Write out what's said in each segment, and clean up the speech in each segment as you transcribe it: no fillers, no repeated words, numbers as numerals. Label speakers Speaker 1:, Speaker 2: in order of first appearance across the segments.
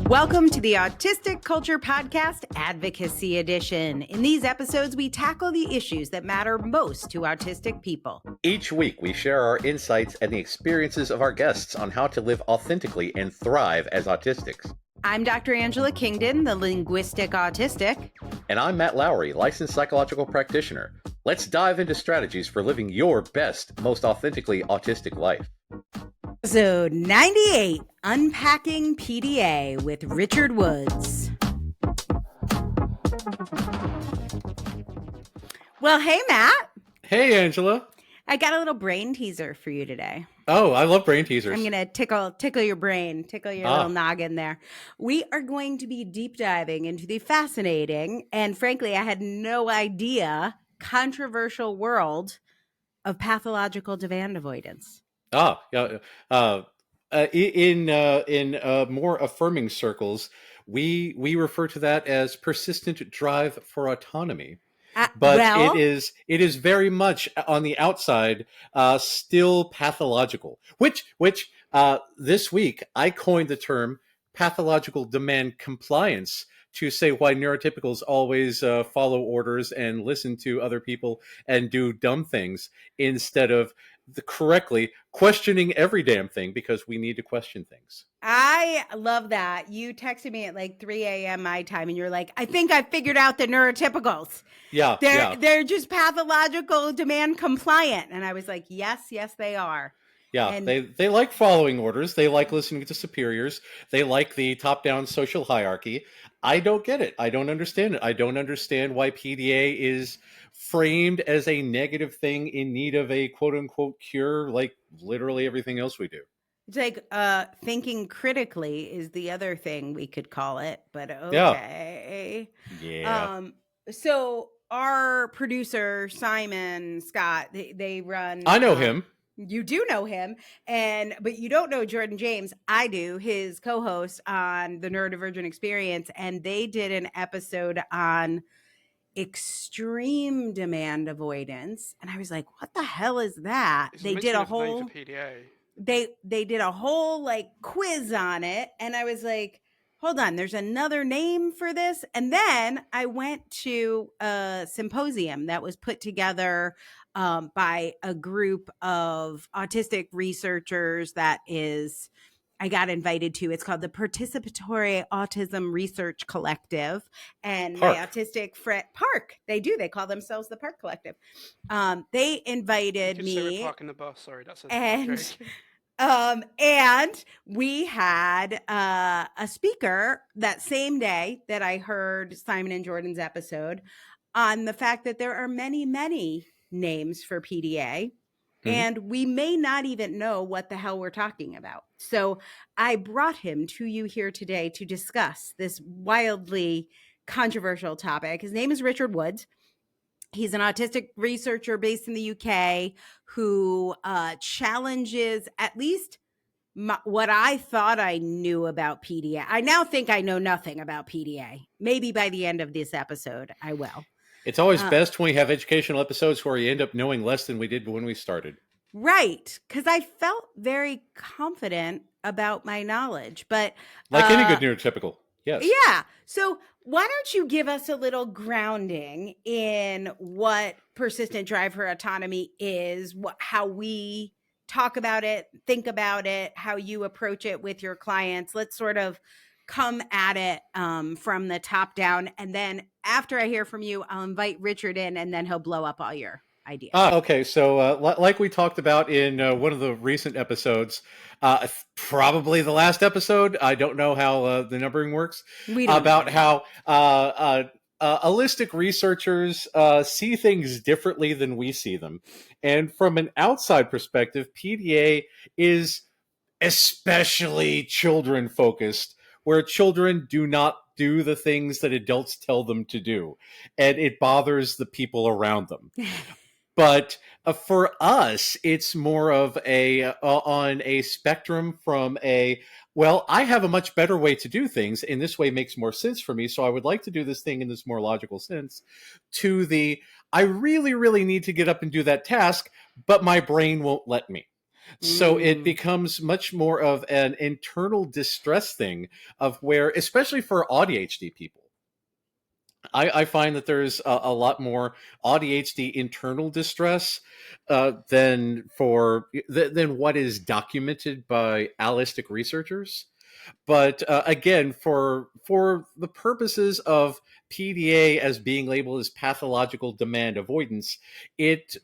Speaker 1: Welcome to the Autistic Culture Podcast Advocacy Edition. In these episodes, we tackle the issues that matter most to autistic people.
Speaker 2: Each week, we share our insights and the experiences of our guests on how to live authentically and thrive as autistics.
Speaker 1: I'm Dr. Angela Kingdon, the linguistic autistic.
Speaker 2: And I'm Matt Lowry, licensed psychological practitioner. Let's dive into strategies for living your best, most authentically autistic life.
Speaker 1: Episode 98, Unpacking PDA with Richard Woods. Well, hey, Matt.
Speaker 3: Hey, Angela.
Speaker 1: I got a little brain teaser for you today.
Speaker 3: Oh, I love brain teasers.
Speaker 1: I'm going to tickle your brain, tickle your little noggin there. We are going to be deep diving into the fascinating, and frankly, I had no idea, controversial world of pathological demand avoidance.
Speaker 3: In more affirming circles, we refer to that as persistent drive for autonomy. But it is very much on the outside, still pathological. Which this week I coined the term pathological demand compliance to say why neurotypicals always follow orders and listen to other people and do dumb things instead of correctly questioning every damn thing, because we need to question things.
Speaker 1: I love that. You texted me at like 3 a.m. my time and you're like, I think I figured out the neurotypicals. They're just pathological demand compliant. And I was like, yes, they are.
Speaker 3: Yeah,
Speaker 1: and
Speaker 3: they like following orders. They like listening to superiors. They like the top-down social hierarchy. I don't get it. I don't understand it. I don't understand why PDA is framed as a negative thing in need of a quote-unquote cure, like literally everything else we do.
Speaker 1: It's like thinking critically is the other thing we could call it, but okay.
Speaker 3: Yeah.
Speaker 1: So our producer, Simon Scott, they run...
Speaker 3: I know him.
Speaker 1: You do know him, but you don't know Jordan James. I do, his co-host on the Neurodivergent Experience, and they did an episode on extreme demand avoidance, and I was like, "What the hell is that?" They did a whole
Speaker 4: PDA.
Speaker 1: They did a whole like quiz on it, and I was like, hold on, there's another name for this. And then I went to a symposium that was put together by a group of autistic researchers I got invited to. It's called the Participatory Autism Research Collective. And my autistic friend, Park, they call themselves the Park Collective. They invited me.
Speaker 4: Parking the bus. Sorry, that's a joke.
Speaker 1: And we had a speaker that same day that I heard Simon and Jordan's episode on the fact that there are many, many names for PDA, and we may not even know what the hell we're talking about. So I brought him to you here today to discuss this wildly controversial topic. His name is Richard Woods. He's an autistic researcher based in the UK who challenges at least what I thought I knew about PDA. I now think I know nothing about PDA. Maybe by the end of this episode, I will.
Speaker 3: It's always best when we have educational episodes where you end up knowing less than we did when we started.
Speaker 1: Right, because I felt very confident about my knowledge. But
Speaker 3: like any good neurotypical, yes.
Speaker 1: Yeah. So why don't you give us a little grounding in what persistent drive for autonomy is, how we talk about it, think about it, how you approach it with your clients. Let's sort of come at it from the top down. And then after I hear from you, I'll invite Richard in, and then he'll blow up all your ideas.
Speaker 3: Okay. So like we talked about in one of the recent episodes, probably the last episode, I don't know how the numbering works, about how holistic researchers see things differently than we see them. And from an outside perspective, PDA is especially children focused, where children do not do the things that adults tell them to do, and it bothers the people around them. But for us, it's more of on a spectrum from well, I have a much better way to do things, and this way makes more sense for me, so I would like to do this thing in this more logical sense, to I really, really need to get up and do that task, but my brain won't let me. So it becomes much more of an internal distress thing of where, especially for ADHD people, I find that there's a lot more ADHD internal distress than what is documented by allistic researchers. But again, for the purposes of PDA as being labeled as pathological demand avoidance, it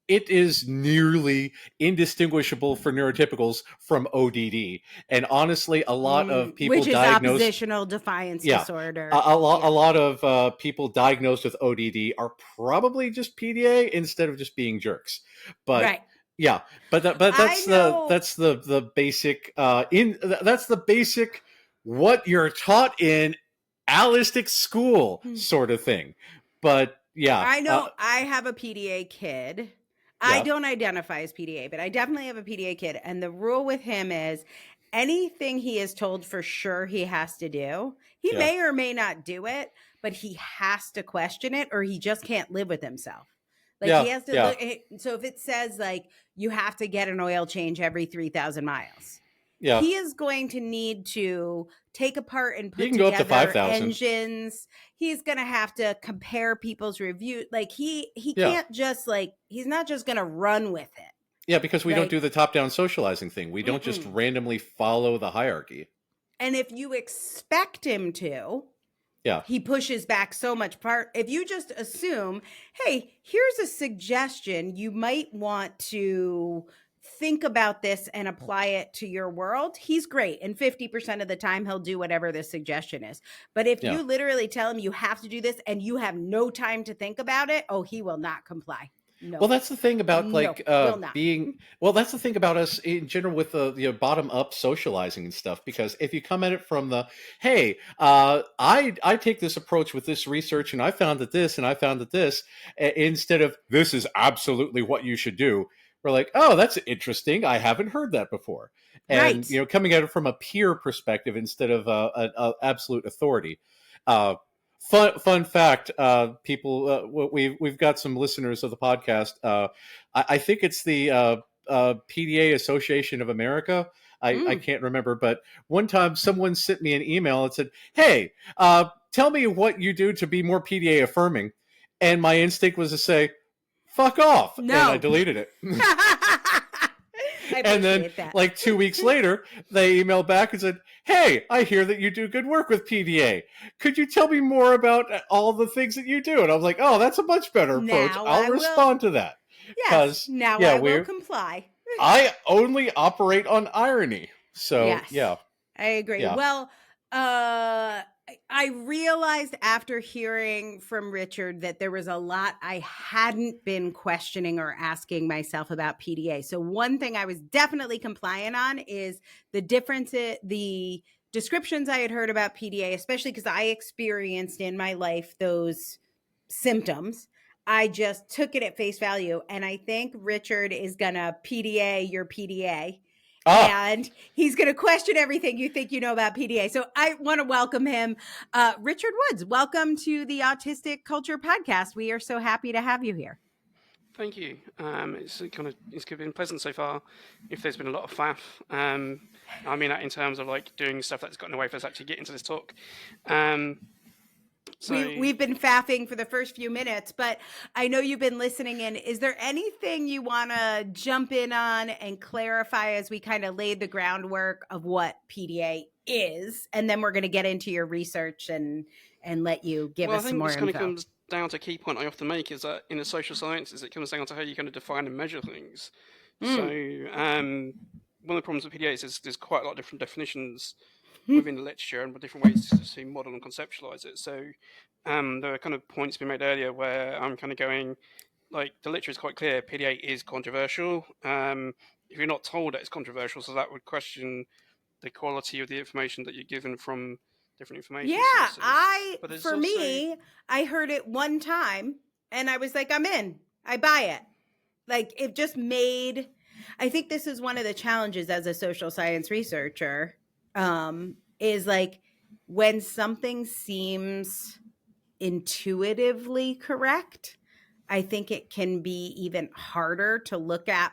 Speaker 3: is nearly indistinguishable for neurotypicals from ODD. And honestly, a lot of people
Speaker 1: which is
Speaker 3: diagnosed
Speaker 1: oppositional defiance disorder.
Speaker 3: a lot of people diagnosed with ODD are probably just PDA instead of just being jerks. But
Speaker 1: right.
Speaker 3: yeah, but that's the basic that's the basic what you're taught in allistic school sort of thing. But yeah,
Speaker 1: I know I have a PDA kid. I don't identify as PDA, but I definitely have a PDA kid. And the rule with him is anything he is told for sure he has to do, he may or may not do it, but he has to question it or he just can't live with himself. Like he has to look. So if it says like you have to get an oil change every 3,000 miles, he is going to need to take apart and put together up to 5,000 engines. He's going to have to compare people's reviews. Like he can't just he's not just going to run with it.
Speaker 3: Yeah, because we don't do the top-down socializing thing. We don't just randomly follow the hierarchy.
Speaker 1: And if you expect him to,
Speaker 3: yeah,
Speaker 1: he pushes back so much. If you just assume, hey, here's a suggestion, you might want to think about this and apply it to your world, he's great. And 50% of the time, he'll do whatever the suggestion is. But if you literally tell him you have to do this and you have no time to think about it, he will not comply. No.
Speaker 3: Well, that's the thing about being. Well, that's the thing about us in general with the bottom up socializing and stuff. Because if you come at it from the, hey, I take this approach with this research, and I found that this, and I found that this, instead of this is absolutely what you should do, we're like, oh, that's interesting. I haven't heard that before. And coming at it from a peer perspective instead of an absolute authority. Fun fact, people, we've got some listeners of the podcast. I think it's the PDA Association of America. I can't remember, but one time someone sent me an email and said, hey, tell me what you do to be more PDA affirming. And my instinct was to say, fuck off.
Speaker 1: No.
Speaker 3: And I deleted it. And then like 2 weeks later, they emailed back and said, hey, I hear that you do good work with PDA. Could you tell me more about all the things that you do? And I was like, oh, that's a much better approach. I'll respond to that.
Speaker 1: Yes, now I will comply.
Speaker 3: I only operate on irony. So, yeah.
Speaker 1: I agree.
Speaker 3: Yeah.
Speaker 1: Well, I realized after hearing from Richard that there was a lot I hadn't been questioning or asking myself about PDA. So one thing I was definitely compliant on is the descriptions I had heard about PDA, especially because I experienced in my life those symptoms. I just took it at face value. And I think Richard is going to PDA your PDA. And he's going to question everything you think you know about PDA. So I want to welcome him. Richard Woods, welcome to the Autistic Culture Podcast. We are so happy to have you here.
Speaker 4: Thank you. It's been pleasant so far. If there's been a lot of faff, I mean that in terms of like doing stuff that's gotten away from us actually getting to this talk.
Speaker 1: So we've been faffing for the first few minutes, but I know you've been listening in. Is there anything you want to jump in on and clarify as we kind of laid the groundwork of what PDA is? And then we're going to get into your research and let you give us some more info.
Speaker 4: I think this kind of comes down to a key point I often make is that in the social sciences, it comes down to how you kind of define and measure things. So one of the problems with PDA is there's quite a lot of different definitions within the literature and different ways to model and conceptualize it. So there are kind of points being made earlier where I'm kind of going, like, the literature is quite clear, PDA is controversial. If you're not told that it's controversial, so that would question the quality of the information that you're given from different information sources.
Speaker 1: I heard it one time and I was like, I'm in, I buy it. Like, it just made, I think this is one of the challenges as a social science researcher, is like when something seems intuitively correct, I think it can be even harder to look at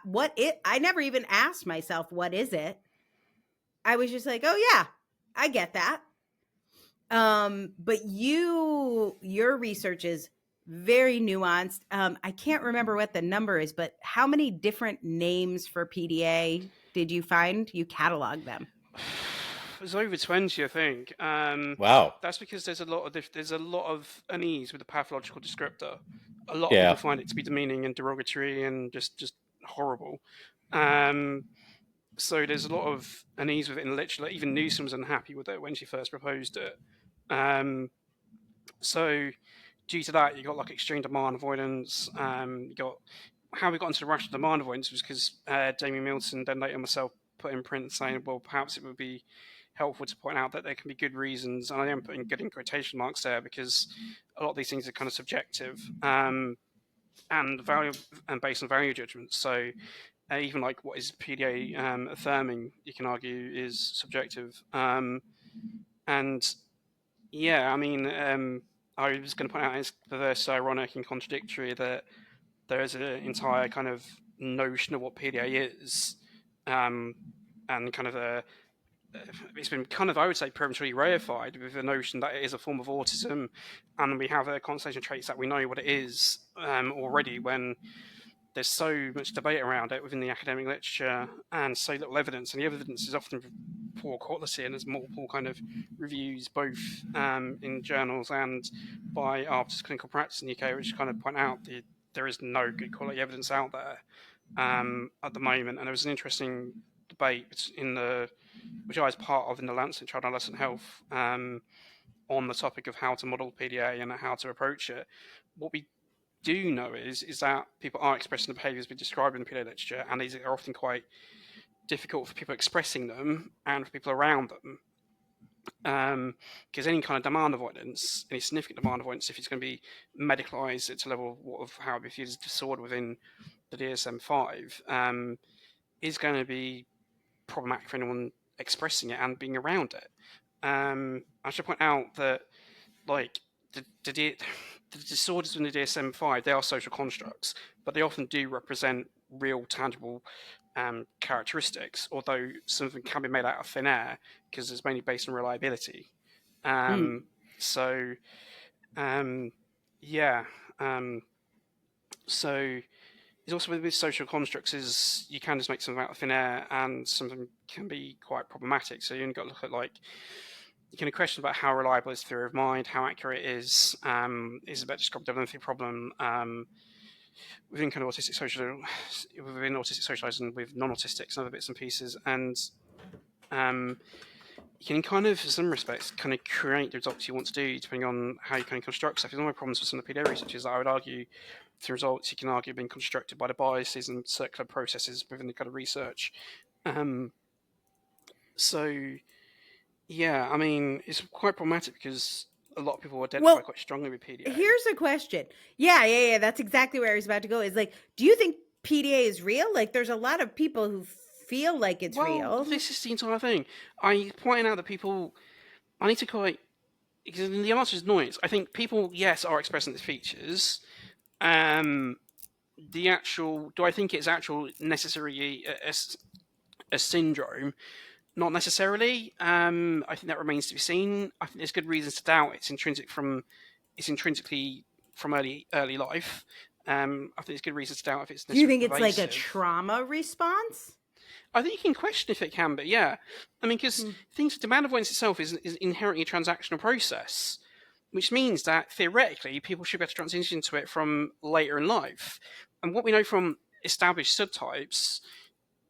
Speaker 1: I never even asked myself, what is it? I was just like, oh yeah, I get that. But your research is very nuanced. I can't remember what the number is, but how many different names for PDA did you find? You cataloged them.
Speaker 4: There's over 20, I think.
Speaker 3: Wow.
Speaker 4: That's because there's a lot of unease with the pathological descriptor. A lot of
Speaker 3: Yeah.
Speaker 4: people find it to be demeaning and derogatory and just horrible. So there's a lot of unease with it in the literature. Like, even Newsom was unhappy with it when she first proposed it. So due to that, you got like extreme demand avoidance. You got how we got into the rational demand avoidance was because Damien Milton, then later myself, put in print saying, well, perhaps it would be helpful to point out that there can be good reasons, and I am putting good in quotation marks there because a lot of these things are kind of subjective and value and based on value judgments. So even like what is PDA affirming, you can argue is subjective. And yeah, I mean, I was going to point out it's perverse, ironic, and contradictory that there is an entire kind of notion of what PDA is, and kind of it's been kind of, I would say, prematurely reified with the notion that it is a form of autism, and we have a constellation of traits that we know what it is already, when there's so much debate around it within the academic literature and so little evidence, and the evidence is often poor quality, and there's multiple kind of reviews both in journals and by Artist Clinical Practice in the UK, which kind of point out there is no good quality evidence out there at the moment. And there was an interesting debate which I was part of in the Lancet Child and Adolescent Health on the topic of how to model PDA and how to approach it. What we do know is that people are expressing the behaviours we describe in the PDA literature, and these are often quite difficult for people expressing them and for people around them. Because any kind of demand avoidance, any significant demand avoidance, if it's going to be medicalised at a level of how it is disorder within the DSM-5, is going to be problematic for anyone expressing it and being around it. I should point out that, like, the disorders in the DSM-5, they are social constructs, but they often do represent real, tangible characteristics, although some of them can be made out of thin air because it's mainly based on reliability. So it's also with social constructs is you can just make something out of thin air, and some of them can be quite problematic. So you only got to look at, like, you can question about how reliable is theory of mind, how accurate is it about descriptive empathy problem within kind of autistic socializing with non-autistics and other bits and pieces, and you can kind of, in some respects, kind of create the results you want to do depending on how you kind of construct stuff. One of my problems with some of the PDA research is that I would argue the results you can argue have been constructed by the biases and circular processes within the kind of research. So yeah, I mean, it's quite problematic because a lot of people identify quite strongly with PDA.
Speaker 1: Here's a question. Yeah. That's exactly where I was about to go. Is like, do you think PDA is real? Like, there's a lot of people who feel like it's real.
Speaker 4: This is the entire thing. I pointing out that people, I need to quite, because the answer is noise. I think people, yes, are expressing these features. The actual, do I think it's necessarily a syndrome? Not necessarily. I think that remains to be seen. I think there's good reasons to doubt it's intrinsically from early life. I think there's good reasons to doubt if it's.
Speaker 1: Do you think it's pervasive. Like a trauma response?
Speaker 4: I think you can question if it can, but yeah, I mean, because things, demand avoidance itself is inherently a transactional process, which means that theoretically people should be able to transition into it from later in life. And what we know from established subtypes,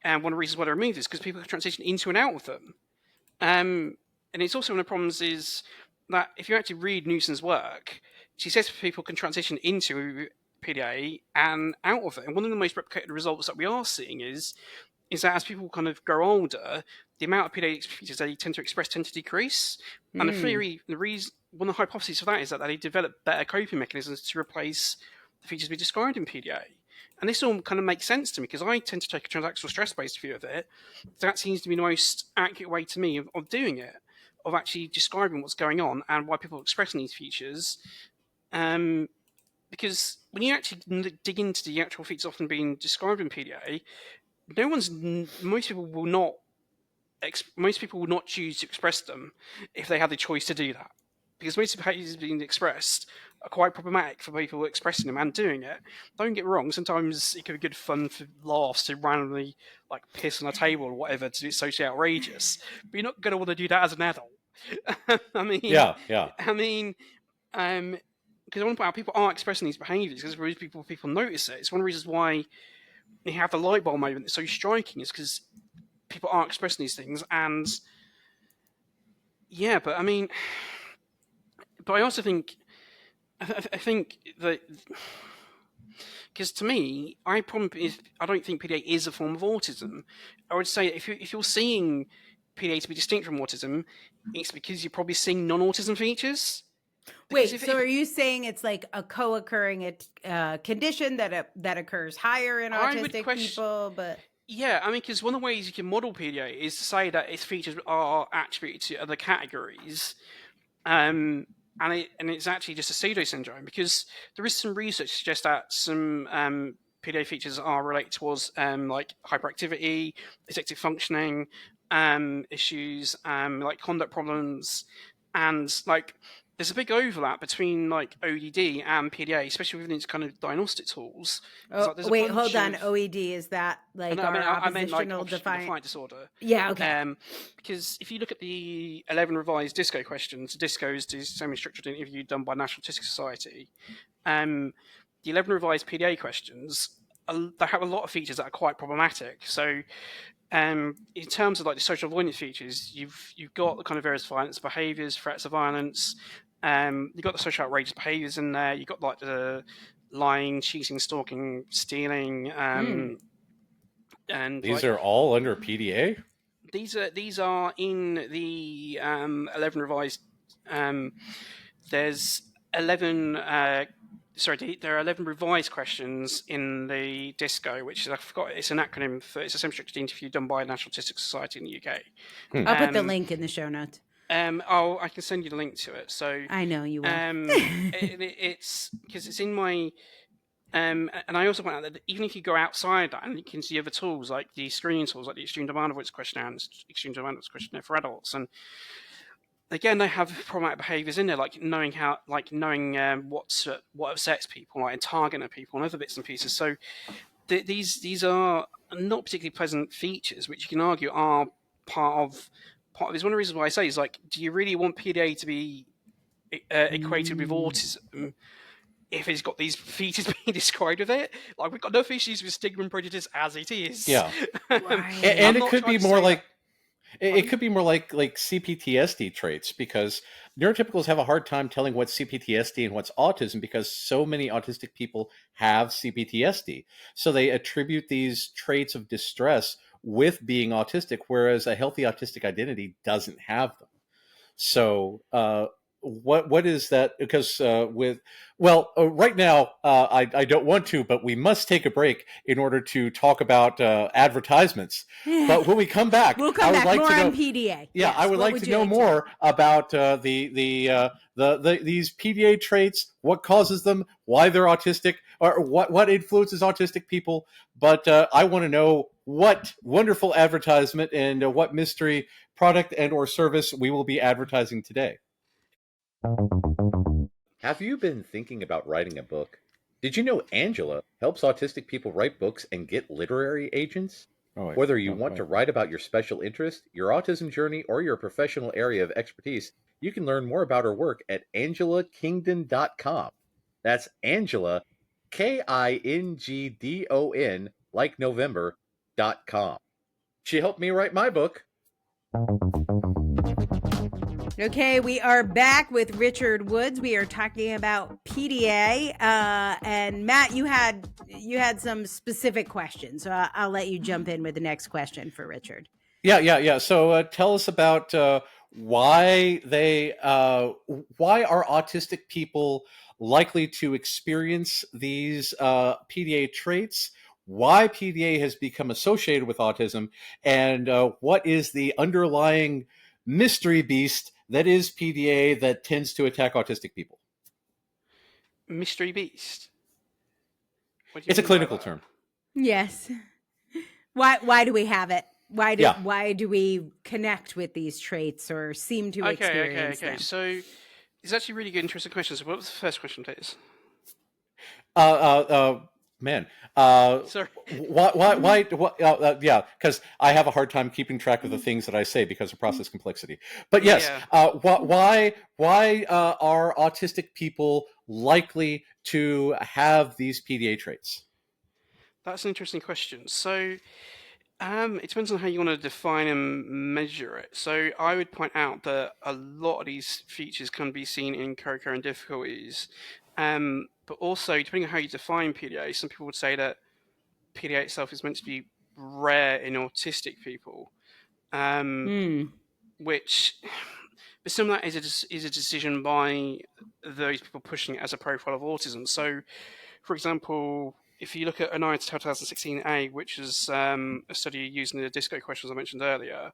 Speaker 4: and one of the reasons why they're removed is because people can transition into and out of them. And it's also one of the problems is that if you actually read Newsom's work, she says people can transition into PDA and out of it. And one of the most replicated results that we are seeing is that as people kind of grow older, the amount of PDA features they tend to express tend to decrease. And the theory, one of the hypotheses for that is that they develop better coping mechanisms to replace the features we described in PDA. And this all kind of makes sense to me because I tend to take a transactional stress-based view of it. That seems to be the most accurate way to me of doing it, of actually describing what's going on and why people are expressing these features. because when you actually dig into the actual features often being described in PDA, most people will not choose to express them if they have the choice to do that, because most of the behaviours being expressed are quite problematic for people expressing them and doing it. Don't get me wrong, sometimes it can be good fun for laughs to randomly like piss on a table or whatever to do socially outrageous, but you're not going to want to do that as an adult. I mean,
Speaker 3: yeah.
Speaker 4: Because I want to point out, people are expressing these behaviours because people notice it. It's one of the reasons why you have the light bulb moment that's so striking, is because people are expressing these things. And yeah, but I mean, but I also think, I think that, because to me, I don't think PDA is a form of autism. I would say if you're seeing PDA to be distinct from autism, it's because you're probably seeing non-autism features.
Speaker 1: Wait, so are you saying it's like a co-occurring condition that occurs higher in autistic people? But
Speaker 4: yeah, I mean, because one of the ways you can model PDA is to say that its features are attributed to other categories, and it's actually just a pseudo syndrome, because there is some research to suggest that some PDA features are related towards like hyperactivity, executive functioning issues, like conduct problems, and like there's a big overlap between like ODD and PDA, especially within its kind of diagnostic tools.
Speaker 1: Wait, hold on. OED, is that like
Speaker 4: I meant like defiant disorder?
Speaker 1: Yeah, okay.
Speaker 4: Because if you look at the 11 revised DISCO questions, DISCO is the semi-structured interview done by National Autistic Society. The 11 revised PDA questions, they have a lot of features that are quite problematic. So in terms of like the social avoidance features, you've got the kind of various violence behaviours, threats of violence. You've got the social outrageous behaviours in there. You've got like the lying, cheating, stalking, stealing, and
Speaker 3: these are all under PDA.
Speaker 4: These are in the 11 revised. There's 11. There are 11 revised questions in the DISCO, which is, I forgot, it's an acronym for, it's a semi-structured interview done by the National Autistic Society in the UK.
Speaker 1: I'll put the link in the show notes.
Speaker 4: I can send you the link to it. So
Speaker 1: I know you will.
Speaker 4: it's because it's in my. And I also point out that even if you go outside that and you can see other tools like the screening tools, like the Extreme Demand Avoidance Questionnaire and Extreme Demand Avoidance Questionnaire for adults, and again, they have problematic behaviours in there, like knowing what upsets people, like targeting people and other bits and pieces. So these are not particularly pleasant features, which you can argue are part of. It's one of the reasons why I say is like, do you really want PDA to be equated with autism if it's got these features being described with it? Like, we've got enough issues with stigma and prejudice as it is.
Speaker 3: Yeah, and it could be more like. It could be more like CPTSD traits, because neurotypicals have a hard time telling what's CPTSD and what's autism, because so many autistic people have CPTSD. So they attribute these traits of distress with being autistic, whereas a healthy autistic identity doesn't have them. So what is that? Because right now I don't want to, but we must take a break in order to talk about advertisements. But when we come back,
Speaker 1: we'll come back more on PDA.
Speaker 3: Yeah,
Speaker 1: yes,
Speaker 3: I would like to know more about these PDA traits, what causes them, why they're autistic, or what influences autistic people. But I want to know what wonderful advertisement and what mystery product and or service we will be advertising today.
Speaker 2: Have you been thinking about writing a book? Did you know Angela helps autistic people write books and get literary agents? Whether you want to write about your special interest, your autism journey, or your professional area of expertise, you can learn more about her work at angelakingdon.com. That's Angela, KINGDON, like November.com. She helped me write my book.
Speaker 1: Okay, we are back with Richard Woods. We are talking about PDA, and Matt, you had some specific questions, so I'll let you jump in with the next question for Richard.
Speaker 3: Yeah. So tell us about why are autistic people likely to experience these PDA traits, why PDA has become associated with autism, and what is the underlying mystery beast that is PDA that tends to attack autistic people.
Speaker 4: mystery beast?
Speaker 3: It's a clinical term.
Speaker 1: Yes. Why do we have it? Why do we connect with these traits or seem to experience them?
Speaker 4: So it's actually a really good, interesting question. So what was the first question, please?
Speaker 3: Man,
Speaker 4: Sorry.
Speaker 3: why? Yeah, because I have a hard time keeping track of the things that I say because of process complexity. But yes, why are autistic people likely to have these PDA traits?
Speaker 4: That's an interesting question. So it depends on how you want to define and measure it. So I would point out that a lot of these features can be seen in co-occurring difficulties. But also, depending on how you define PDA, some people would say that PDA itself is meant to be rare in autistic people, which, but some of that is a decision by those people pushing it as a profile of autism. So, for example, if you look at an 2016A, which is a study using the disco questions I mentioned earlier,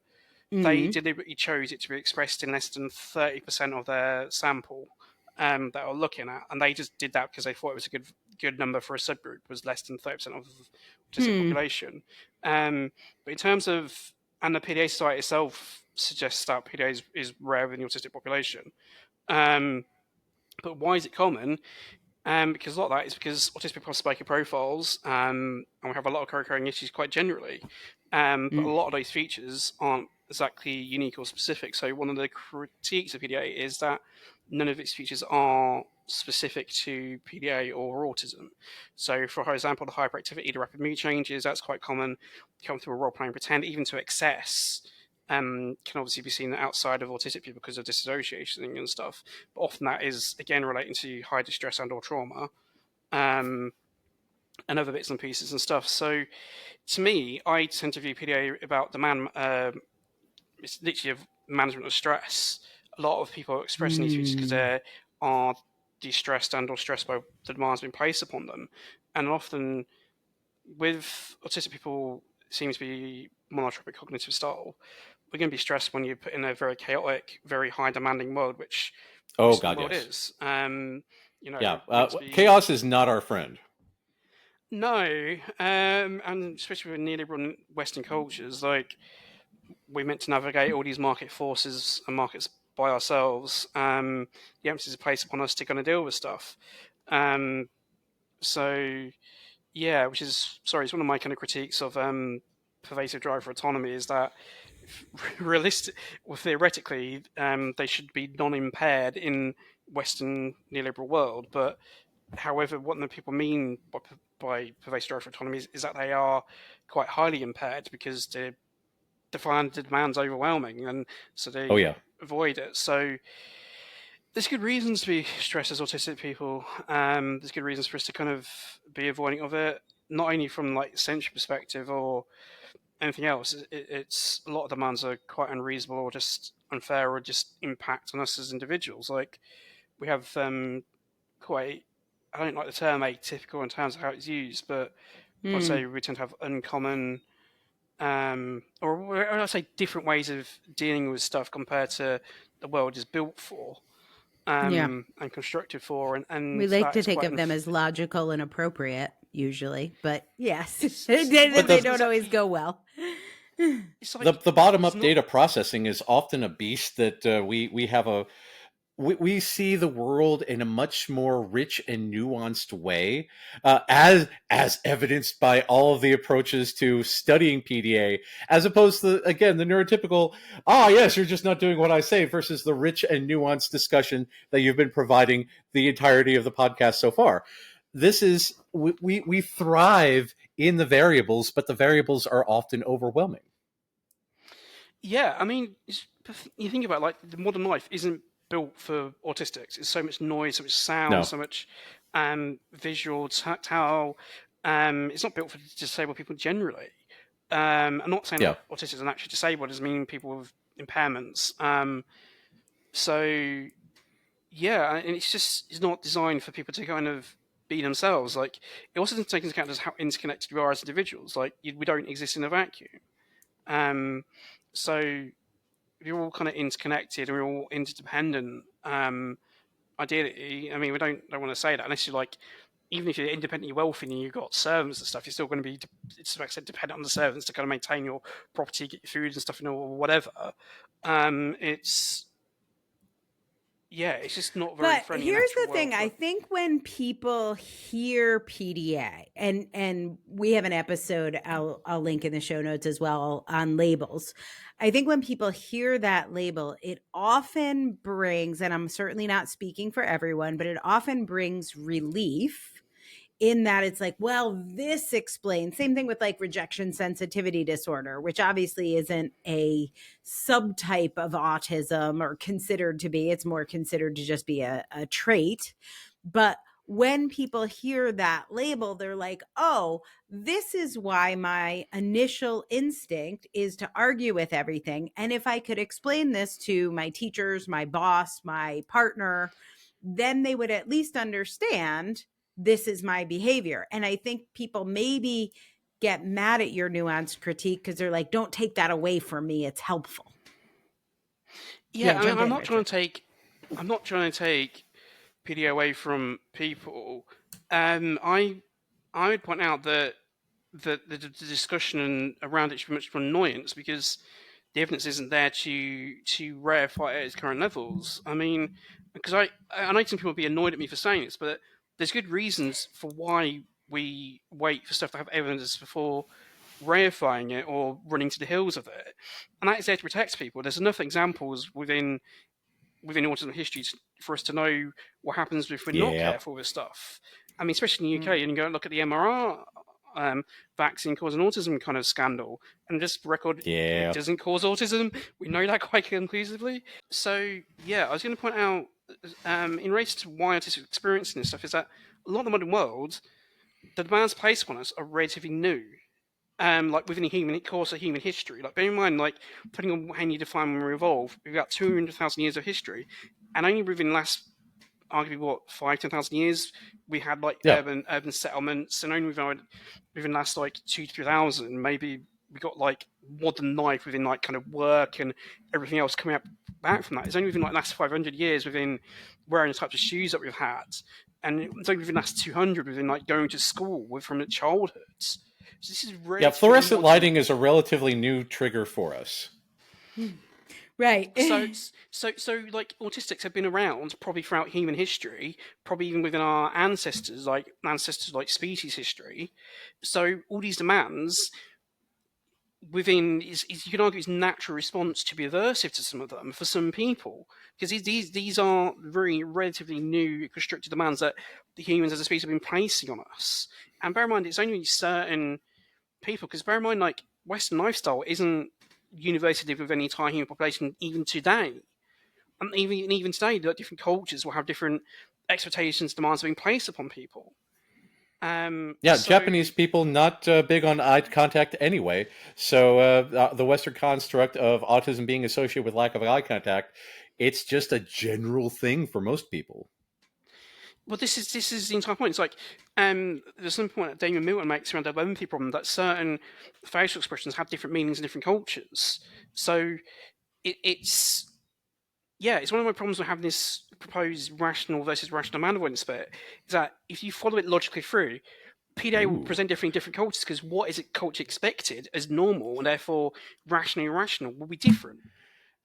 Speaker 4: they deliberately chose it to be expressed in less than 30% of their sample that are looking at, and they just did that because they thought it was a good number for a subgroup, was less than 30% of the autistic population. But in terms of, and the PDA Society itself suggests that PDA is rare in the autistic population. But why is it common? Because a lot of that is because autistic people have spiky profiles, and we have a lot of co-occurring issues quite generally. But a lot of those features aren't exactly unique or specific. So one of the critiques of PDA is that none of its features are specific to PDA or autism. So for example, the hyperactivity, the rapid mood changes, that's quite common. Come through a role-playing pretend, even to excess. Can obviously be seen outside of autistic people because of dissociation and stuff. But often that is, again, relating to high distress and or trauma and other bits and pieces and stuff. So to me, I tend to view PDA about demand. It's literally a management of stress. A lot of people are expressing these features because they are distressed and or stressed by the demands being placed upon them. And often with autistic people, it seems to be monotropic cognitive style. We're going to be stressed when you put in a very chaotic, very high demanding world, which the world is.
Speaker 3: Chaos is not our friend.
Speaker 4: No, and especially with neoliberal Western cultures, like we're meant to navigate all these market forces and markets by ourselves. The emphasis is placed upon us to kind of deal with stuff. So, yeah, which is, it's one of my kind of critiques of pervasive drive for autonomy is that theoretically, they should be non-impaired in Western neoliberal world. But however, what the people mean by pervasive drive for autonomy is that they are quite highly impaired because the demand's overwhelming, and so they avoid it. So there's good reasons to be stressed as autistic people. There's good reasons for us to kind of be avoiding of it, not only from like sensory perspective or anything else. It's a lot of demands are quite unreasonable or just unfair or just impact on us as individuals. Like we have quite, I don't like the term atypical in terms of how it's used, but I'd say we tend to have uncommon or I'd say different ways of dealing with stuff compared to the world is built for and constructed for. And
Speaker 1: we like to think of them as logical and appropriate usually, but yes, they don't always go well.
Speaker 3: Like, the bottom-up data processing is often a beast that we see the world in a much more rich and nuanced way, as evidenced by all of the approaches to studying PDA, as opposed to, again, the neurotypical, yes, you're just not doing what I say, versus the rich and nuanced discussion that you've been providing the entirety of the podcast so far. This is, we thrive in the variables, but the variables are often overwhelming.
Speaker 4: Yeah, I mean, you think about, like, the modern life isn't built for autistics. It's so much noise, so much sound, so much visual, tactile. It's not built for disabled people generally. I'm not saying that autistics are actually disabled. It doesn't mean people with impairments. So, yeah, and it's not designed for people to kind of be themselves. Like, it also doesn't take into account just how interconnected we are as individuals. Like, we don't exist in a vacuum. So we're all kind of interconnected and we're all interdependent. ideally, I mean, we don't want to say that unless you're like, even if you're independently wealthy and you've got servants and stuff, you're still going to be, it's like I said, dependent on the servants to kind of maintain your property, get your food and stuff, or whatever. It's just not very friendly.
Speaker 1: But here's the
Speaker 4: world,
Speaker 1: thing. I think when people hear PDA, and we have an episode I'll link in the show notes as well on labels. I think when people hear that label, it often brings, and I'm certainly not speaking for everyone, but it often brings relief in that it's like, well, this explains. Same thing with like rejection sensitivity disorder, which obviously isn't a subtype of autism or considered to be. It's more considered to just be a trait. But when people hear that label, they're like, oh, this is why my initial instinct is to argue with everything. And if I could explain this to my teachers, my boss, my partner, then they would at least understand this is my behavior. And I think people maybe get mad at your nuanced critique because they're like, don't take that away from me. It's helpful.
Speaker 4: Yeah, I mean, I'm not trying to take PDA away from people. I would point out that the discussion around it should be much more annoyance because the evidence isn't there to verify it at its current levels. I mean, because I know some people will be annoyed at me for saying this, but there's good reasons for why we wait for stuff to have evidence before verifying it or running to the hills of it. And that is there to protect people. There's enough examples within autism history for us to know what happens if we're not careful with stuff. I mean, especially in the UK, and you go and look at the MRR vaccine causing autism kind of scandal, and just record it doesn't cause autism. We know that quite conclusively. So I was going to point out in relation to why autistic experiencing this stuff is that a lot of the modern world, the demands placed upon us are relatively new. Like within a course of human history. Like, bear in mind, like, depending on how you define when we evolved, we've got 200,000 years of history, and only within the last, arguably, 5,000-10,000 years, we had like urban settlements, and only within the last like 2,000 to 3,000, maybe we got like modern life within like kind of work and everything else coming back from that. It's only within like the last 500 years within wearing the types of shoes that we've had, and it's only within the last 200 within like going to school from childhood. So this is
Speaker 3: fluorescent lighting is a relatively new trigger for us.
Speaker 1: Right.
Speaker 4: So like autistics have been around probably throughout human history, probably even within our ancestors like species history. So all these demands within is you can argue it's natural response to be aversive to some of them for some people, because these are very relatively new constructed demands that the humans as a species have been placing on us. And bear in mind, it's only certain people, because bear in mind, like, Western lifestyle isn't universally with any entire human population even today. And even today, like, different cultures will have different expectations, demands being placed upon people.
Speaker 3: Japanese people not big on eye contact anyway. So the Western construct of autism being associated with lack of eye contact, it's just a general thing for most people.
Speaker 4: Well, this is the entire point. It's like there's some point that Damon Milton makes around the empathy problem that certain facial expressions have different meanings in different cultures. So it's one of my problems with having this proposed rational versus rational demand avoidance bit is that if you follow it logically through, PDA will present different cultures, because what is it culture expected as normal, and therefore rational and irrational will be different.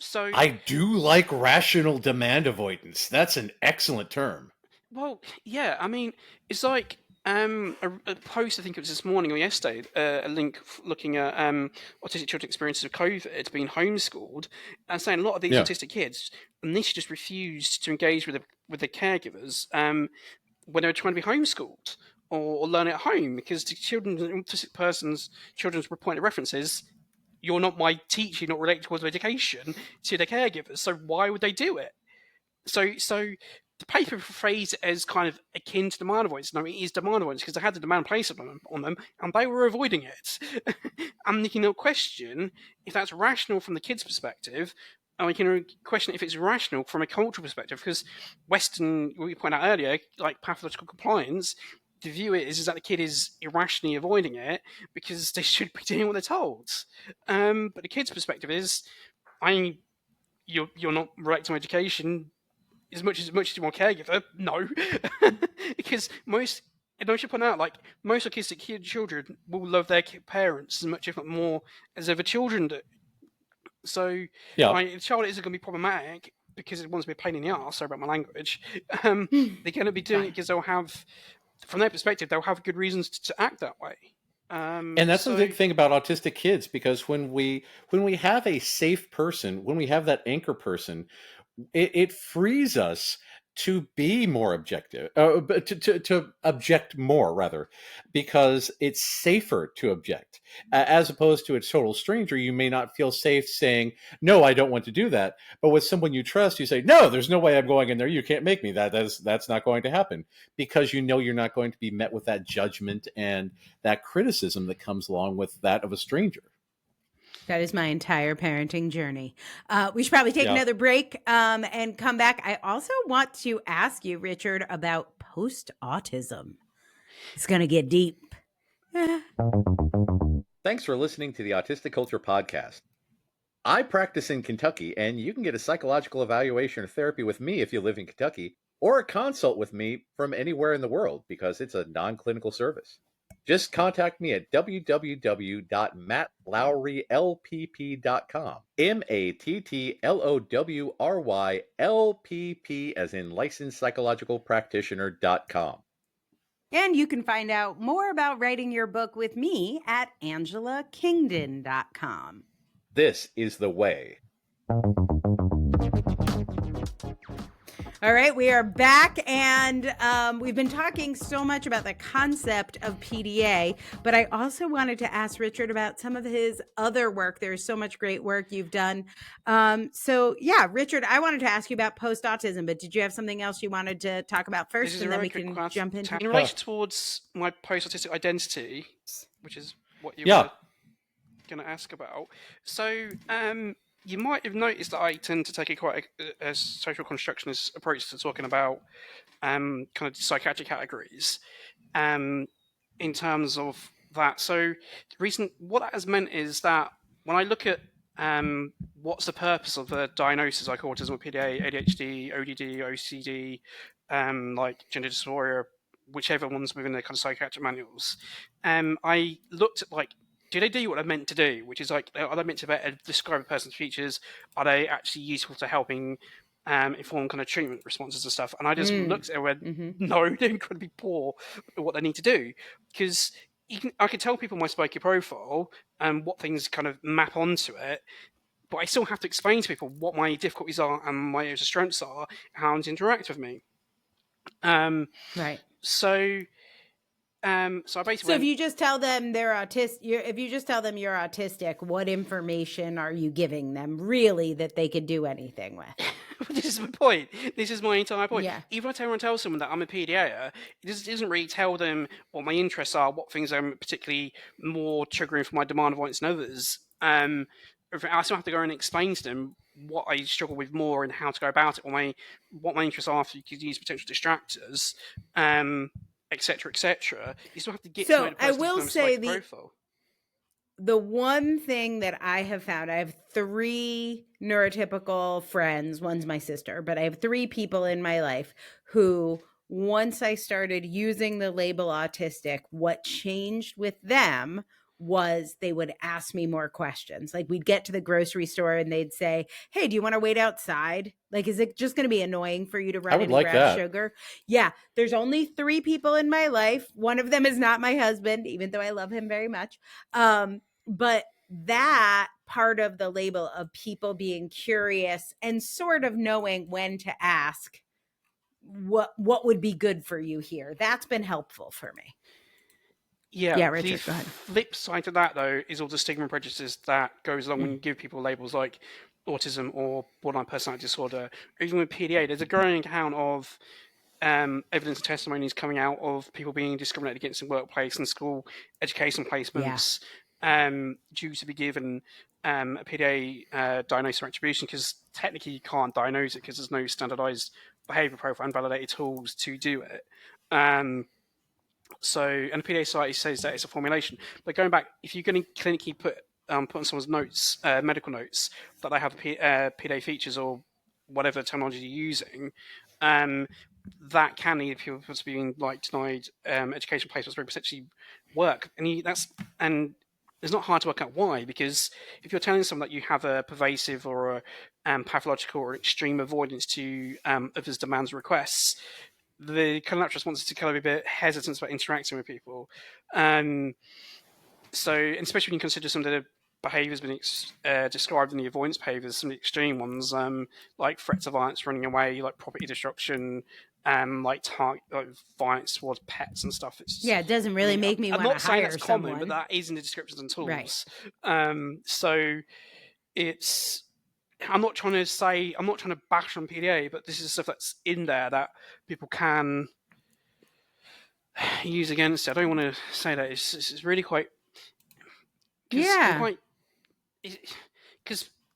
Speaker 4: So
Speaker 3: I do like rational demand avoidance. That's an excellent term.
Speaker 4: Well, yeah, I mean, it's like a post, I think it was this morning or yesterday, a link looking at autistic children's experiences of COVID, being homeschooled, and saying a lot of these autistic kids initially just refused to engage with the caregivers when they were trying to be homeschooled or learn at home, because the children's reported references, you're not my teacher, you're not related to quality of education, to their caregivers, so why would they do it? So the paper phrased it as kind of akin to demand avoidance. No, it is demand avoidance, because they had the demand placed on them, and they were avoiding it. And you can question if that's rational from the kid's perspective, and we can question if it's rational from a cultural perspective, because Western, we pointed out earlier, like pathological compliance, the view is that the kid is irrationally avoiding it because they should be doing what they're told. But the kid's perspective is, you're not related to my education, as much as you want a caregiver, no, because most. And I should point out, like, most autistic children will love their parents as much, if not more, as other children do. So, the child isn't going to be problematic because it wants to be a pain in the arse. Sorry about my language. They're going to be doing it because they'll have, from their perspective, they'll have good reasons to act that way.
Speaker 3: And that's the big thing about autistic kids, because when we have a safe person, when we have that anchor person, it frees us to be more objective, to object more, rather, because it's safer to object. As opposed to a total stranger, you may not feel safe saying, no, I don't want to do that. But with someone you trust, you say, no, there's no way I'm going in there. You can't make me. That's not going to happen, because you know you're not going to be met with that judgment and that criticism that comes along with that of a stranger.
Speaker 1: That is my entire parenting journey. We should probably take another break and come back. I also want to ask you, Richard, about post-autism. It's going to get deep.
Speaker 2: Thanks for listening to the Autistic Culture Podcast. I practice in Kentucky, and you can get a psychological evaluation or therapy with me if you live in Kentucky, or a consult with me from anywhere in the world, because it's a non-clinical service. Just contact me at www.mattlowrylpp.com. MATTLOWRYLPP, as in licensed psychological practitioner.com.
Speaker 1: And you can find out more about writing your book with me at angelakingdon.com.
Speaker 2: This is the way.
Speaker 1: All right, we are back, and we've been talking so much about the concept of PDA, but I also wanted to ask Richard about some of his other work. There's so much great work you've done. Richard, I wanted to ask you about post-autism, but did you have something else you wanted to talk about first, and then we can jump into it?
Speaker 4: In relation towards my post-autistic identity, which is what you were going to ask about. So, you might have noticed that I tend to take a social constructionist approach to talking about kind of psychiatric categories in terms of that. So what that has meant is that when I look at what's the purpose of the diagnosis like autism or PDA, ADHD, ODD, OCD, like gender dysphoria, whichever ones within the kind of psychiatric manuals, I looked at, like, do they do what they're meant to do? Which is, like, are they meant to describe a person's features? Are they actually useful to helping inform kind of treatment responses and stuff? And I just looked at it and went, no, they're incredibly poor at what they need to do. Because I can tell people my spiky profile and what things kind of map onto it, but I still have to explain to people what my difficulties are and my areas of strengths are, how to interact with me.
Speaker 1: Right.
Speaker 4: So I basically.
Speaker 1: So if you just tell them they're you're autistic, what information are you giving them really that they could do anything with?
Speaker 4: This is my point. This is my entire point.
Speaker 1: Yeah.
Speaker 4: Even if I tell someone that I'm a PDA, it doesn't really tell them what my interests are, what things are particularly more triggering for my demand avoidance than others. I still have to go and explain to them what I struggle with more and how to go about it, what my interests are, so you could use potential distractors. Etc. etc. You still have to get to know the person.
Speaker 1: I will say
Speaker 4: profile.
Speaker 1: The one thing that I have found, I have 3 neurotypical friends. One's my sister, but I have 3 people in my life who, once I started using the label autistic, what changed with them was they would ask me more questions. Like, we'd get to the grocery store and they'd say, hey, do you want to wait outside? Like, is it just going to be annoying for you to run and grab sugar? Yeah. There's only 3 people in my life. One of them is not my husband, even though I love him very much. But that part of the label of people being curious and sort of knowing when to ask what would be good for you here, that's been helpful for me.
Speaker 4: Yeah,
Speaker 1: Richard,
Speaker 4: the
Speaker 1: go ahead.
Speaker 4: flip side to that, though, is all the stigma and prejudice that goes along when you give people labels like autism or borderline personality disorder. Even with PDA, there's a growing account of evidence and testimonies coming out of people being discriminated against in workplace and school education placements due to be given a PDA diagnosis or attribution, because technically you can't diagnose it because there's no standardized behavior profile and validated tools to do it. And the PDA Society says that it's a formulation. But going back, if you're going to clinically put on someone's notes, medical notes, that they have PDA features or whatever terminology you're using, that can lead people to being like denied education placements where potentially work, and it's not hard to work out why, because if you're telling someone that you have a pervasive or a pathological or extreme avoidance to others' demands or requests, the kind of natural response is to kind of be a bit hesitant about interacting with people. So, especially when you consider some of the behaviours being described in the avoidance behaviours, some of the extreme ones, like threats of violence, running away, like property destruction, like violence towards pets and stuff. It's just,
Speaker 1: it doesn't really make me want to hire someone.
Speaker 4: I'm not saying that's common, but that is in the descriptions and tools.
Speaker 1: Right.
Speaker 4: So it's. I'm not trying to bash on PDA, but this is stuff that's in there that people can use against it. I don't want to say that it's really quite. Because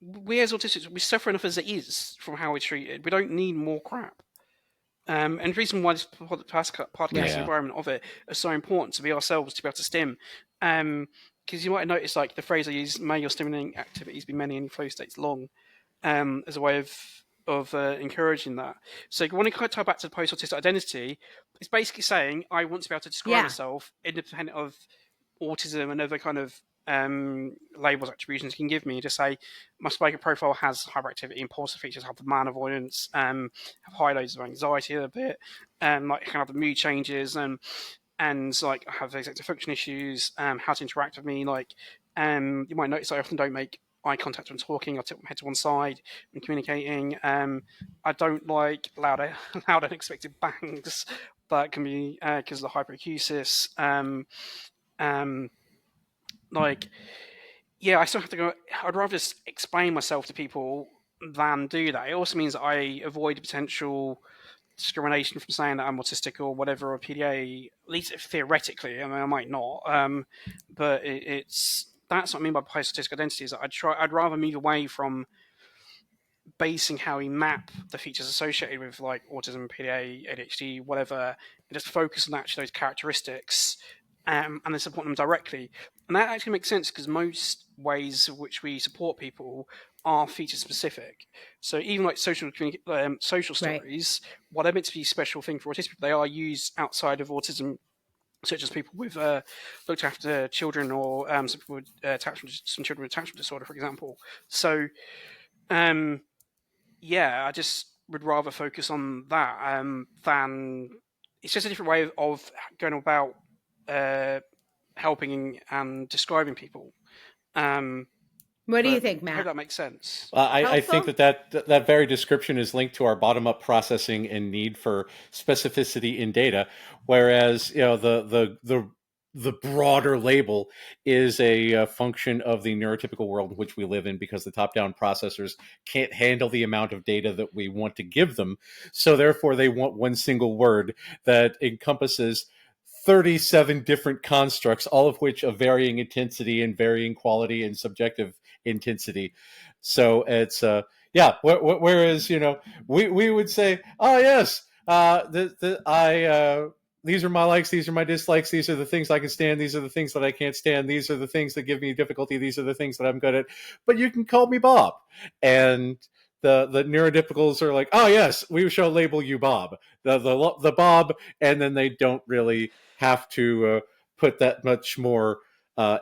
Speaker 4: we as autistics, we suffer enough as it is from how we're treated. We don't need more crap. And the reason why this podcast environment of it is so important to be ourselves, to be able to stim. Because you might have noticed, like the phrase I use, may your stimulating activities be many and flow states long, as a way of encouraging that. So when I kind of tie back to the post-autistic identity, it's basically saying I want to be able to describe myself independent of autism and other kind of labels, attributions you can give me. Just say my spiker profile has hyperactivity, impulsive features, have demand avoidance, have high loads of anxiety a bit, like kind of the mood changes, and like I have executive function issues, how to interact with me. Like you might notice I often don't make eye contact when talking. I tip my head to one side when communicating. I don't like loud unexpected bangs. That can be because of the hyperacusis. I still have to go. I'd rather just explain myself to people than do that. It also means that I avoid potential discrimination from saying that I'm autistic or whatever, or PDA, at least theoretically. I mean, I might not, but that's what I mean by post-autistic identity. Is that I'd rather move away from basing how we map the features associated with like autism, PDA, ADHD, whatever, and just focus on actually those characteristics, and then support them directly. And that actually makes sense because most ways in which we support people are feature specific. So even like social stories, what are meant to be a special thing for autistic people, they are used outside of autism, such as people with looked after children, or some people with some children with attachment disorder, for example. So I just would rather focus on that than it's just a different way of going about helping and describing people.
Speaker 1: What do you think, Matt?
Speaker 4: I hope that makes sense.
Speaker 3: I think that very description is linked to our bottom-up processing and need for specificity in data, whereas the broader label is a function of the neurotypical world in which we live in, because the top-down processors can't handle the amount of data that we want to give them. So therefore, they want one single word that encompasses 37 different constructs, all of which of varying intensity and varying quality and subjective intensity. So it's whereas we would say, oh yes, these are my likes, these are my dislikes, these are the things I can stand, these are the things that I can't stand, these are the things that give me difficulty, these are the things that I'm good at, but you can call me Bob. And the neurotypicals are like, oh yes, we shall label you Bob, the Bob, and then they don't really have to put that much more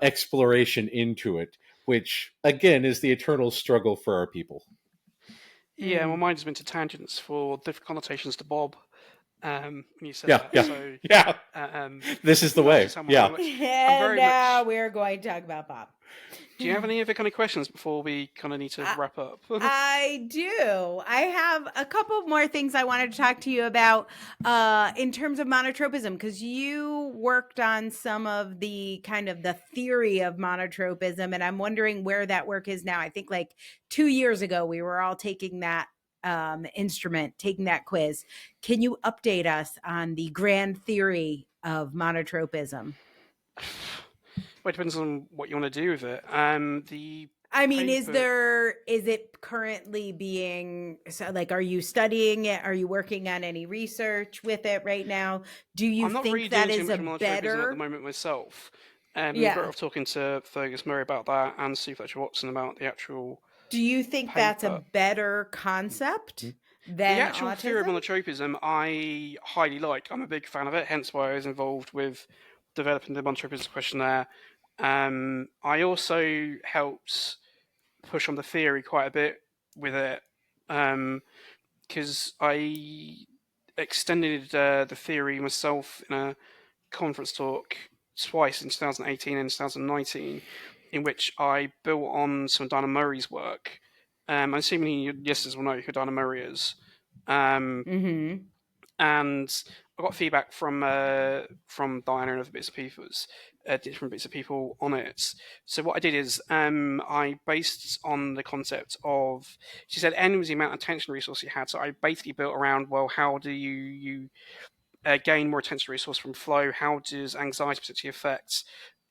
Speaker 3: exploration into it, which again is the eternal struggle for our people.
Speaker 4: Yeah, my mind has been to tangents for different connotations to Bob. When you said that. So,
Speaker 3: this is the way.
Speaker 1: And now we're going to talk about Bob.
Speaker 4: Do you have any other kind of questions before we kind of need to wrap up?
Speaker 1: I do. I have a couple more things I wanted to talk to you about in terms of monotropism, because you worked on some of the kind of the theory of monotropism, and I'm wondering where that work is now. I think like 2 years ago, we were all taking that taking that quiz. Can you update us on the grand theory of monotropism?
Speaker 4: Well, it depends on what you want to do with it.
Speaker 1: Is it currently being, so like, are you studying it? Are you working on any research with it right now? Do you think really that is a better
Speaker 4: at the moment myself? Better off talking to Fergus Murray about that and Sue Fletcher Watson about the actual
Speaker 1: Do you think that's a better concept than
Speaker 4: the actual
Speaker 1: autism?
Speaker 4: theory of monotropism? I highly like. I'm a big fan of it. Hence why I was involved with developing the monotropism questionnaire. I also helped push on the theory quite a bit with it, because I extended the theory myself in a conference talk twice in 2018 and 2019, in which I built on some of Dana Murray's work. I'm assuming your listeners will know who Dana Murray is.
Speaker 1: Mm-hmm.
Speaker 4: And I got feedback from Diana and other different bits of people on it. So what I did is I based on the concept of, she said N was the amount of attention resource you had. So I basically built around, well, how do you gain more attention resource from flow? How does anxiety potentially affect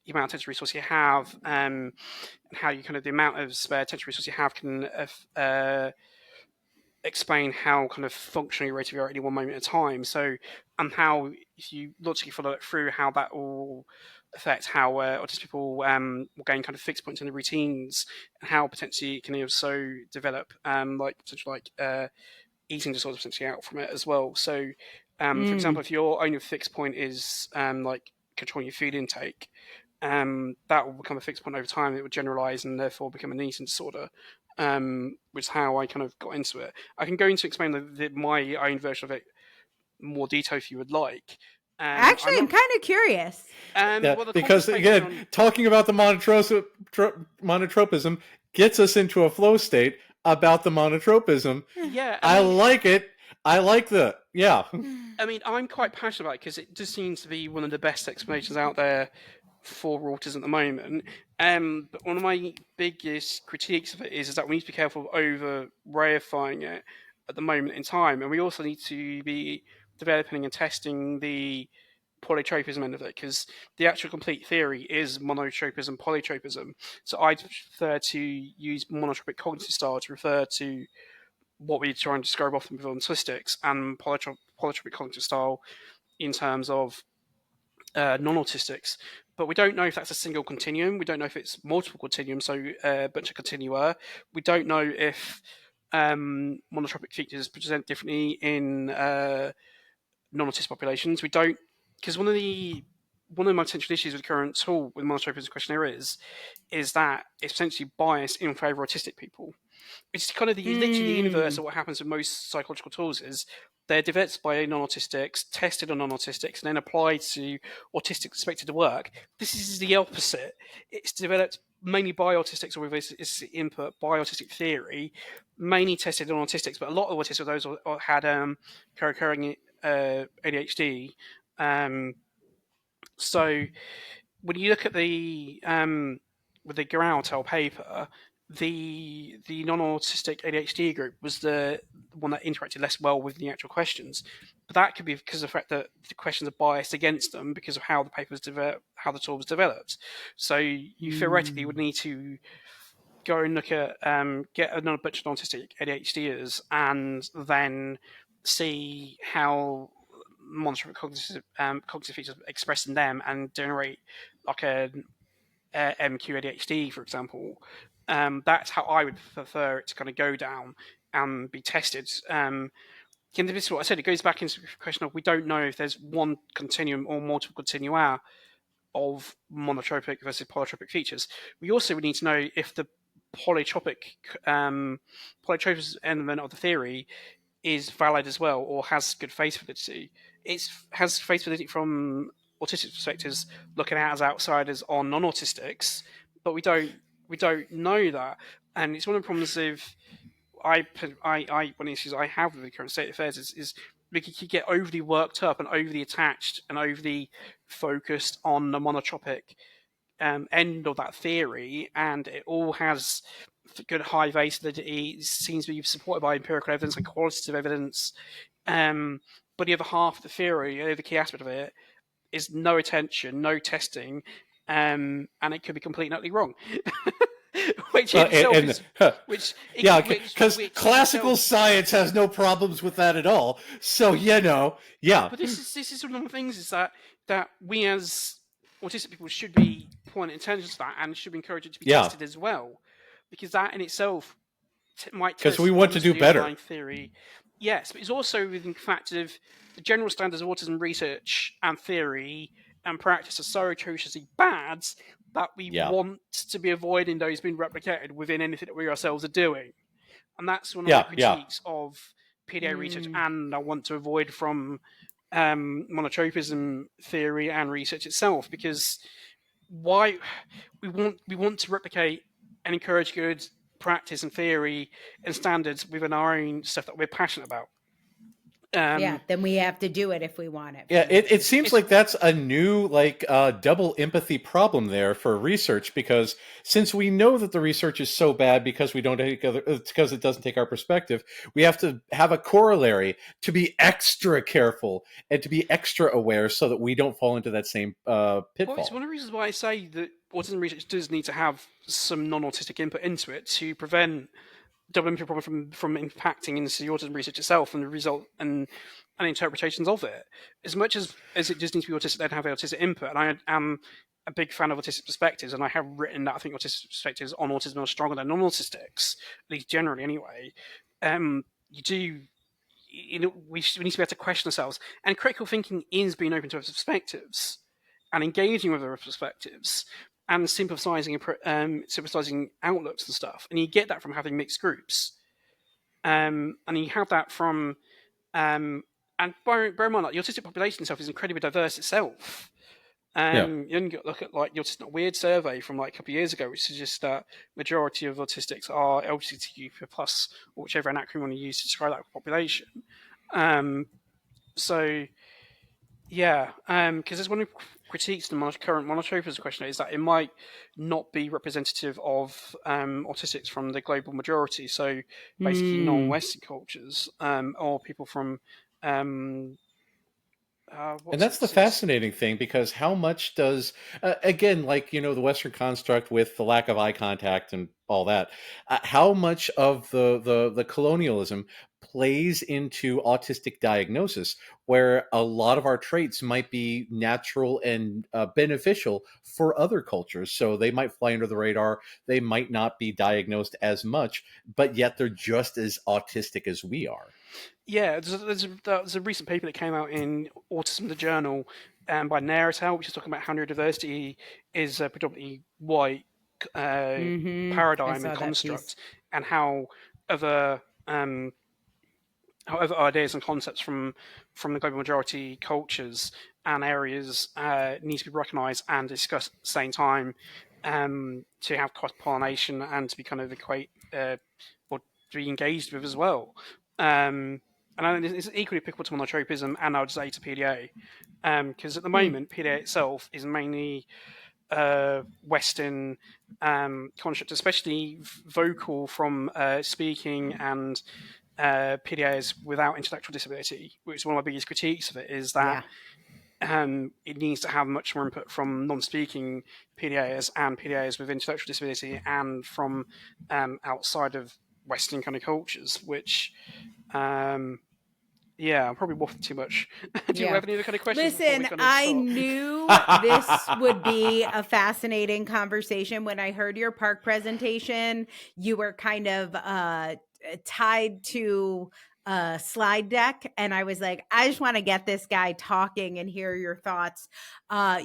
Speaker 4: the amount of attention resource you have? And how you kind of, the amount of spare attention resource you have can explain how kind of functionally rated you are at any one moment at a time. So, and how, if you logically follow it through, how that will affect how autistic people will gain kind of fixed points in the routines, and how potentially it can also develop like potentially like eating disorders potentially out from it as well. So, for example, if your only fixed point is like controlling your food intake, that will become a fixed point over time. It will generalize and therefore become an eating disorder. Which is how I kind of got into it. I can go into explain my own version of it more detail if you would like.
Speaker 1: Actually, I'm kind of curious.
Speaker 3: Because again, talking about the monotropism gets us into a flow state about the monotropism.
Speaker 4: Yeah,
Speaker 3: I like it. I like the
Speaker 4: I mean, I'm quite passionate about it because it just seems to be one of the best explanations out there for autism at the moment. But one of my biggest critiques of it is that we need to be careful of over-reifying it at the moment in time, and we also need to be developing and testing the polytropism end of it, because the actual complete theory is monotropism, polytropism. So I prefer to use monotropic cognitive style to refer to what we try and describe often with autistics, and polytropic cognitive style in terms of non-autistics. But we don't know if that's a single continuum. We don't know if it's multiple continuums, so a bunch of continua. We don't know if monotropic features present differently in non-autistic populations. We don't, because one of my potential issues with the current tool with monotropism questionnaire is that it's essentially biased in favour of autistic people. It's kind of literally the inverse of what happens with most psychological tools. Is they're developed by non-autistics, tested on non-autistics, and then applied to autistics expected to work. This is the opposite. It's developed mainly by autistics, or with its input by autistic theory, mainly tested on autistics, but a lot of autistics, those had co-occurring ADHD. So when you look at the with the Garautel paper, the non-autistic ADHD group was the one that interacted less well with the actual questions, but that could be because of the fact that the questions are biased against them because of how the paper was developed, how the tool was developed. So you theoretically would need to go and look at get another bunch of non-autistic ADHDers and then see how monotropic cognitive features expressed in them and generate like a MQ ADHD, for example. That's how I would prefer it to kind of go down and be tested. This is what I said. It goes back into the question of we don't know if there's one continuum or multiple continua of monotropic versus polytropic features. We also would need to know if the polytropic element of the theory is valid as well, or has good face validity. It has face validity from autistic perspectives, looking at as outsiders on non-autistics, but we don't know that, and it's one of the problems of one of the issues I have with the current state of affairs is we could get overly worked up and overly attached and overly focused on the monotropic end of that theory, and it all has good high validity. It seems to be supported by empirical evidence and qualitative evidence. But the other half of the theory, the key aspect of it, is no attention, no testing, and it could be completely and utterly wrong. Because
Speaker 3: classical science has no problems with that at all. So
Speaker 4: But this is one of the things is that we as autistic people should be pointing attention to that and should be encouraged to be tested as well, because that in itself might
Speaker 3: because
Speaker 4: test
Speaker 3: we want to do
Speaker 4: the
Speaker 3: better.
Speaker 4: underlying theory. Yes, but it's also within the fact of the general standards of autism research and theory and practice are so atrociously bad that we want to be avoiding those being replicated within anything that we ourselves are doing. And that's one of my critiques of PDA research, and I want to avoid from monotropism theory and research itself, because why we want to replicate and encourage good practice and theory and standards within our own stuff that we're passionate about.
Speaker 1: Then we have to do it if we want it.
Speaker 3: Yeah, it seems like that's a new double empathy problem there for research, because since we know that the research is so bad because it doesn't take our perspective, we have to have a corollary to be extra careful and to be extra aware so that we don't fall into that same pitfall.
Speaker 4: Well, it's one of the reasons why I say that autism research does need to have some non-autistic input into it to prevent double empathy problem from impacting into the autism research itself and the result and interpretations of it. As much as it just needs to be autistic, they have autistic input. And I am a big fan of autistic perspectives, and I have written that I think autistic perspectives on autism are stronger than non-autistics, at least generally anyway. We need to be able to question ourselves. And critical thinking is being open to other perspectives and engaging with other perspectives and sympathizing outlooks and stuff. And you get that from having mixed groups. And you have that from... and bear in mind, the autistic population itself is incredibly diverse itself. You only look at the Autistic Not Weird survey from a couple of years ago, which suggests that majority of autistics are LGBTQ plus, or whichever acronym you want to use to describe that population. Because there's one of the critiques the current monotropism question is that it might not be representative of autistics from the global majority, so basically non-Western cultures, or people from... and
Speaker 3: that's the fascinating thing, because how much does, again, the Western construct with the lack of eye contact and all that, how much of the colonialism plays into autistic diagnosis, where a lot of our traits might be natural and beneficial for other cultures. So they might fly under the radar, they might not be diagnosed as much, but yet they're just as autistic as we are.
Speaker 4: Yeah, there's a recent paper that came out in Autism, the journal, by Nair, which is talking about how neurodiversity is a predominantly white paradigm and construct, and how other ideas and concepts from the global majority cultures and areas need to be recognised and discussed at the same time, to have cross-pollination and to be kind of or to be engaged with as well. And it's equally applicable to monotropism, and I would say to PDA, because at the moment PDA itself is mainly Western construct, especially vocal from speaking and PDAs without intellectual disability, which is one of my biggest critiques of it, is that it needs to have much more input from non-speaking PDAs and PDAs with intellectual disability and from outside of Western kind of cultures, which... I'm probably waffling too much. Do you have any other kind of questions?
Speaker 1: Listen, I knew this would be a fascinating conversation. When I heard your park presentation, you were kind of tied to a slide deck, and I was like, I just want to get this guy talking and hear your thoughts.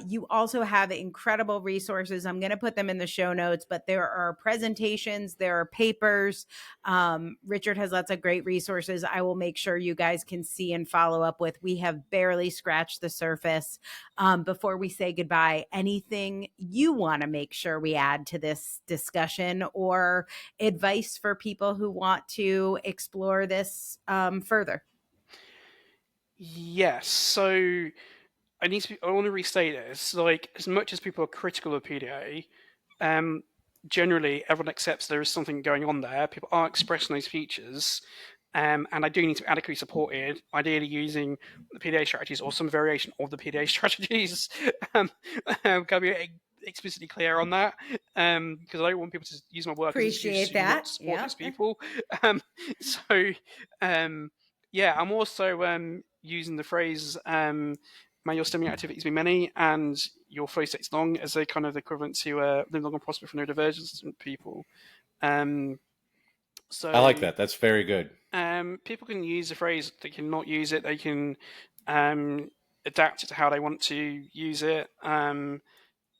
Speaker 1: You also have incredible resources. I'm going to put them in the show notes, but there are presentations, there are papers. Richard has lots of great resources I will make sure you guys can see and follow up with. We have barely scratched the surface. Before we say goodbye, anything you want to make sure we add to this discussion, or advice for people who want to explore this further?
Speaker 4: Yes. So I want to restate this. As much as people are critical of PDA, generally everyone accepts there is something going on there. People are expressing those features, and I do need to be adequately supported, ideally using the PDA strategies or some variation of the PDA strategies. Can I be explicitly clear on that? Because I don't want people to use my work
Speaker 1: Appreciate that.
Speaker 4: To support these people. I'm also using the phrase may your stemming activities be many and your flow states long as a kind of equivalent to live long and prosper for neurodivergent people. So
Speaker 3: I like that. That's very good.
Speaker 4: People can use the phrase, they can not use it, they can adapt it to how they want to use it.
Speaker 1: I'm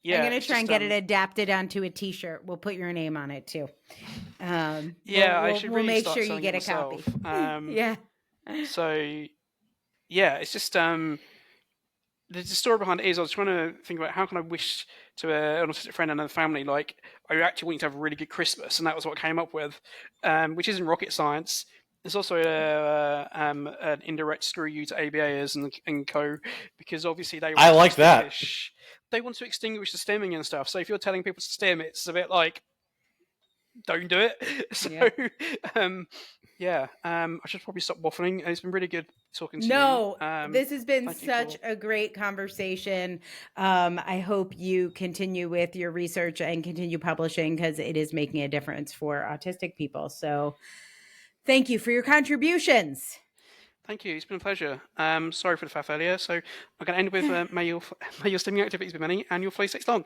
Speaker 1: going to try and get it adapted onto a t-shirt. We'll put your name on it too.
Speaker 4: I should really
Speaker 1: make
Speaker 4: start
Speaker 1: sure you get a
Speaker 4: myself.
Speaker 1: copy. Yeah.
Speaker 4: So, yeah, it's just the story behind it is I was trying to think about how can I wish to an autistic friend and a family, like, I actually want you to have a really good Christmas, and that was what I came up with, which isn't rocket science. There's also an indirect screw you to ABAs and co, because obviously they want they want to extinguish the stimming and stuff. So if you're telling people to stim, it's a bit like, don't do it. So I should probably stop waffling. It's been really good talking to you.
Speaker 1: This has been such a great conversation. I hope you continue with your research and continue publishing, because it is making a difference for autistic people. So thank you for your contributions.
Speaker 4: Thank you. It's been a pleasure. Sorry for the faff earlier. So I'm going to end with may your stimming activities be many and your flow stays long.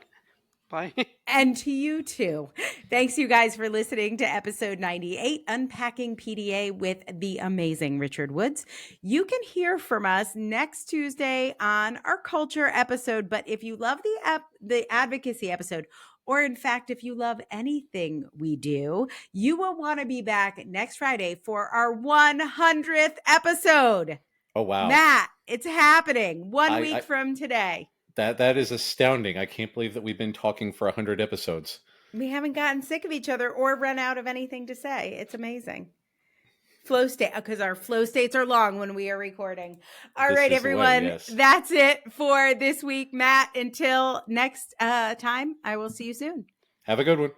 Speaker 4: Bye.
Speaker 1: And to you too. Thanks, you guys, for listening to episode 98, Unpacking PDA with the amazing Richard Woods. You can hear from us next Tuesday on our culture episode. But if you love the advocacy episode, or in fact, if you love anything we do, you will want to be back next Friday for our 100th episode.
Speaker 3: Oh, wow.
Speaker 1: Matt, it's happening 1 week from today.
Speaker 3: That is astounding. I can't believe that we've been talking for 100 episodes.
Speaker 1: We haven't gotten sick of each other or run out of anything to say. It's amazing. Flow state, because our flow states are long when we are recording. All right, everyone. Yes. That's it for this week, Matt. Until next time, I will see you soon.
Speaker 3: Have a good one.